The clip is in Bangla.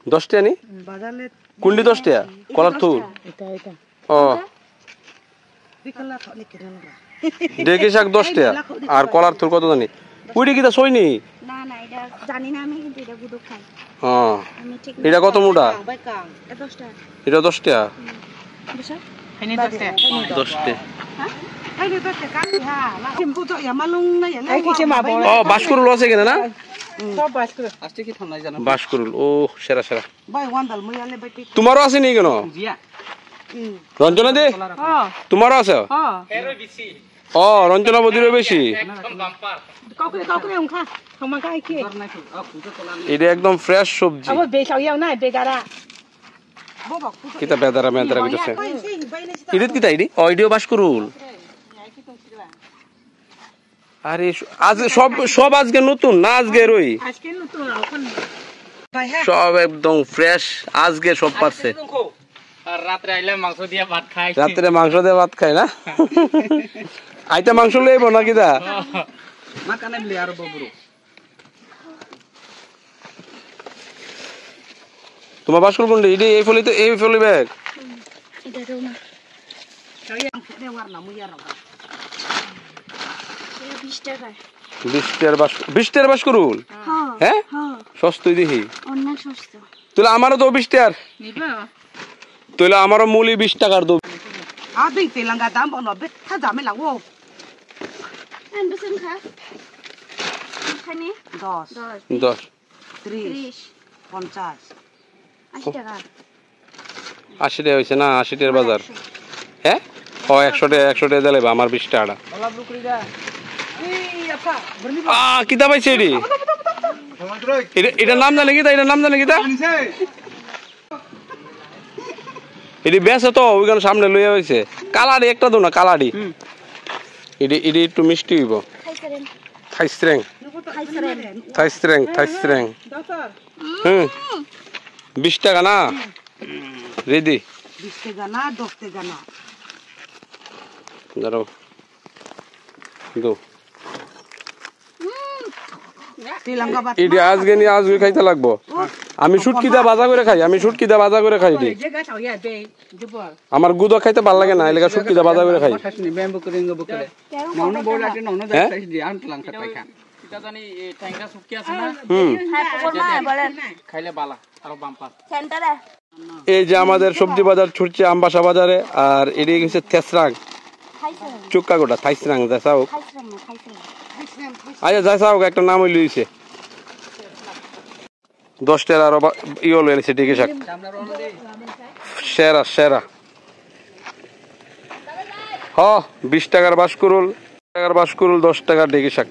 10 টাকা নি কুন্ডি 10 টাকা কলার থুল ও ডেকে শাক 10 টাকা আর কলার থুল কত জানি ওইটা কি তা সইনি না না এটা জানি না আমি কিন্তু এটা গুদক খাই হ্যাঁ আমি ঠিক এটা কত মোটা এটা 10 টাকা এটা 10 টাকা বুঝছো ini 10 টাকা 10 টাকা ai ni 10 টাকা ha la kim bu to ya malung na ya ai ki ma bo ও বাসকরুল আছে কিনা না সব বাস করে আজকে কি ঠান্ডা জানো বাসকরুল ও সেরা সেরা ভাই ওয়ান্দাল মুয়ালে বেটি তোমারও আছে নি কেন জিয়া রঞ্জনা দে হ্যাঁ তোমারও আছে হ্যাঁ এরই বেশি ও রঞ্জনা বদিরও বেশি একদম বাম্পার কাউকে খা তোমার কাই কি এটা একদম ফ্রেশ সবজি আবার বেশাও ইয়াও না বেগারা কিতা বেদারা মেদারা কইতাছে ইডিত কিতা ইডি ও ইডিও বাসকরুল আরে আজ সব আজকে নতুন না আজকে রই আজকে নতুন এখন সব একদম ফ্রেশ আজকে সব পারছে আর রাতে আইলে মাংস দিয়ে ভাত খাই রাতে মাংস দিয়ে ভাত খাই না আইতা মাংস লইব না কিতা মা কানে লে আর ববরু তোমার বাসকরুল কোনটি ইডি এই ফলি ব্যাগ এটা দাও না কাইয়া দে ওয়ার না মুইয়া রাখা এটা 20 টাকা 20 টাকার বাসকরুল হ্যাঁ হ্যাঁ সস্তাই দেখি অনেক সস্তা তুই আমারও তো 20 টাকার নিবা তুই আমারও মূলি 20 টাকার দো আ দেই তেলাঙ্গা দাম বনো বে থা জামে লাগো আন বসেন খা খানি 10 10 30 50 80 টাকা 80 টাকা হইছে না 80 টাকার বাজার হ্যাঁ ও 100 টাকা দিলে আমার 20 টাকা ওলা বুকরি দা এই আপা বর্নি কিতা পাইছে এডি এটা নাম জানে কিতা এটা নাম জানে কিতা এডি বেশ তো ওইখানে সামনে লইয়া হইছে কালাডি একটা দো না কালাডি এডি একটু মিষ্টি হইব থাইস্ট্রেং দসর হুম 20 টাকা না রেডি 20 টাকা না 10 টাকা না দাঁড়াও দো তেলাঙ্গা বাত এডি আজকে খাইতে লাগবো আমি শুটকি দা ভাজা করে খাই এডি যে গাছ হইয়া বে দিব আমার গুদো খাইতে ভালো লাগে না এলাকা শুটকি দা ভাজা করে খাই খাসনি বেম্বু করে বকরে নন বড় লাগে নন দা খাইছ দি আন তেলাং খাই খান এটা জানি এই ট্যাংরা শুটকি আছে না হ্যাঁ কোনা বলেন খাইলে বালা আর বাম্পার সেন্টারে এই যে আমাদের সবজি বাজার ছুটছে আমবাসা বাজারে আর এডি হচ্ছে তেসরাং খাইছেন চুক্কা গোটা থাইসরাং দেখাও খাইছেন না খাইছেন আচ্ছা যাইসাও একটা নাম হইল হইছে 10 টাকা আর ইও লইছে ডিকে শাক সেরা হ 20 টাকার বাসকরুল 10 টাকার ডিকে শাক